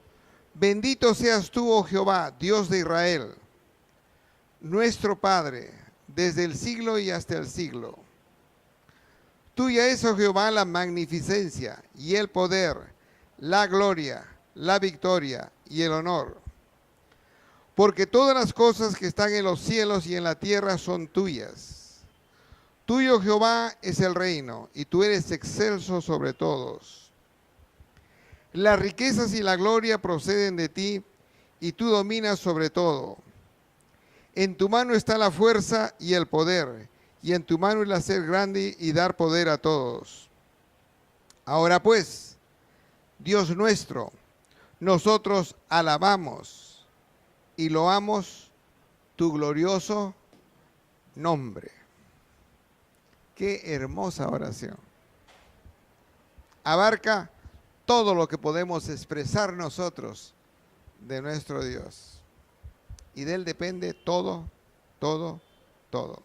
Speaker 1: bendito seas tú, oh Jehová, Dios de Israel, nuestro Padre, desde el siglo y hasta el siglo. Tuya es, oh Jehová, la magnificencia y el poder, la gloria, la victoria y el honor. Porque todas las cosas que están en los cielos y en la tierra son tuyas. Tuyo, Jehová, es el reino, y tú eres excelso sobre todos. Las riquezas y la gloria proceden de ti, y tú dominas sobre todo. En tu mano está la fuerza y el poder, y en tu mano el hacer grande y dar poder a todos. Ahora pues, Dios nuestro, nosotros alabamos y loamos tu glorioso nombre. Qué hermosa oración. Abarca todo lo que podemos expresar nosotros de nuestro Dios. Y de Él depende todo, todo, todo.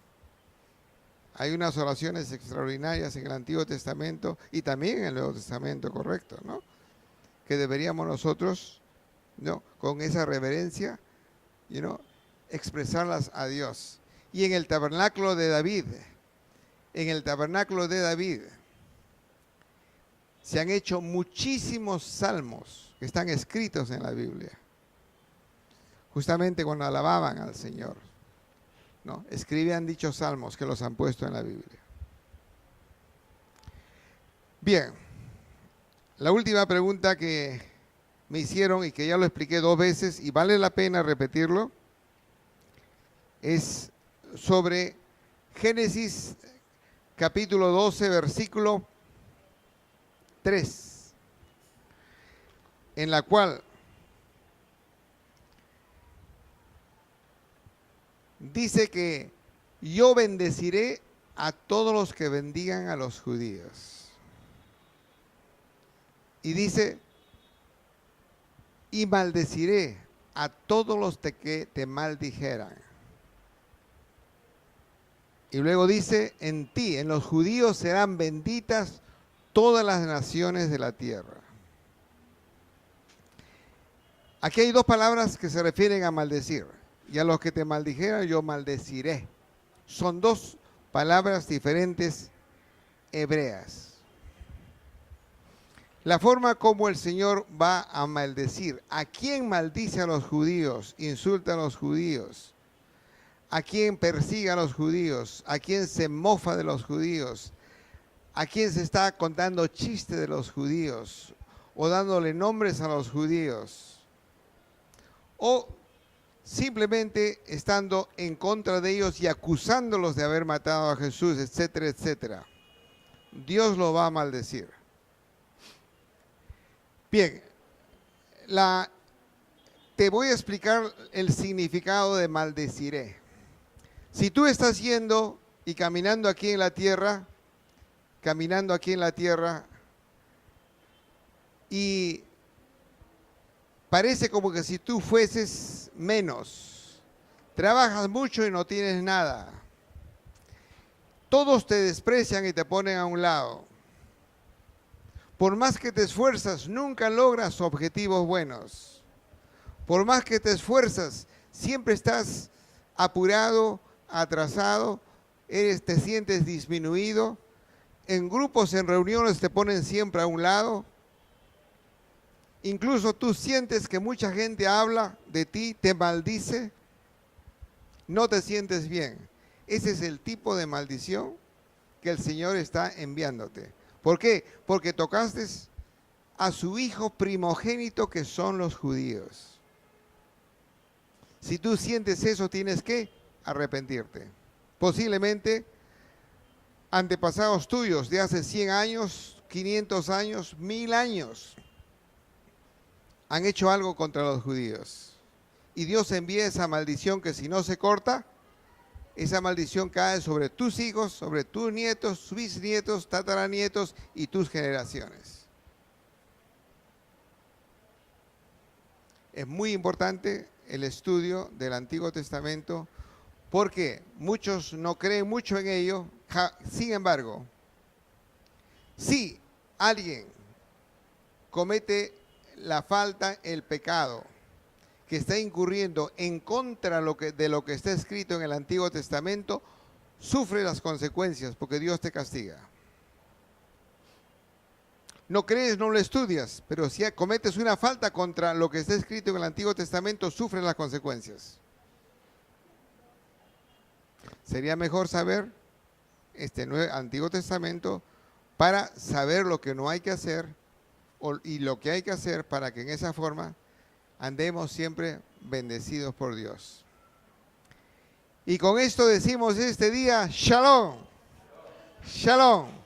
Speaker 1: Hay unas oraciones extraordinarias en el Antiguo Testamento y también en el Nuevo Testamento, correcto, ¿no? Que deberíamos nosotros, ¿no?, con esa reverencia, expresarlas a Dios. Y en el tabernáculo de David, se han hecho muchísimos salmos que están escritos en la Biblia. Justamente cuando alababan al Señor, ¿no?, escribían dichos salmos que los han puesto en la Biblia. Bien, la última pregunta que me hicieron y que ya lo expliqué 2 veces y vale la pena repetirlo, es sobre Génesis capítulo 12, versículo 3, en la cual dice que yo bendeciré a todos los que bendigan a los judíos. Y dice, y maldeciré a todos los que te maldijeran. Y luego dice, en ti, en los judíos serán benditas todas las naciones de la tierra. Aquí hay 2 palabras que se refieren a maldecir. Y a los que te maldijeran yo maldeciré. Son 2 palabras diferentes hebreas. La forma como el Señor va a maldecir. ¿A quién maldice a los judíos? Insulta a los judíos. ¿A quién persigue a los judíos? ¿A quién se mofa de los judíos? ¿A quién se está contando chistes de los judíos? ¿O dándole nombres a los judíos? ¿O simplemente estando en contra de ellos y acusándolos de haber matado a Jesús, etcétera, etcétera? Dios lo va a maldecir. Bien, te voy a explicar el significado de maldeciré. Si tú estás yendo y caminando aquí en la tierra, y Parece como que si tú fueses menos. Trabajas mucho y no tienes nada. Todos te desprecian y te ponen a un lado. Por más que te esfuerzas, nunca logras objetivos buenos. Por más que te esfuerzas, siempre estás apurado, atrasado, te sientes disminuido. En grupos, en reuniones te ponen siempre a un lado. Incluso tú sientes que mucha gente habla de ti, te maldice. No te sientes bien. Ese es el tipo de maldición que el Señor está enviándote. ¿Por qué? Porque tocaste a su hijo primogénito, que son los judíos. Si tú sientes eso, tienes que arrepentirte. Posiblemente antepasados tuyos de hace 100 años, 500 años, 1000 años han hecho algo contra los judíos. Y Dios envía esa maldición que, si no se corta, esa maldición cae sobre tus hijos, sobre tus nietos, bisnietos, tataranietos y tus generaciones. Es muy importante el estudio del Antiguo Testamento, porque muchos no creen mucho en ello. Sin embargo, si alguien comete la falta, el pecado, que está incurriendo en contra de lo que está escrito en el Antiguo Testamento, sufre las consecuencias, porque Dios te castiga. No crees, no lo estudias, pero si cometes una falta contra lo que está escrito en el Antiguo Testamento, sufres las consecuencias. Sería mejor saber este Antiguo Testamento para saber lo que no hay que hacer y lo que hay que hacer, para que en esa forma andemos siempre bendecidos por Dios. Y con esto decimos este día, Shalom. Shalom.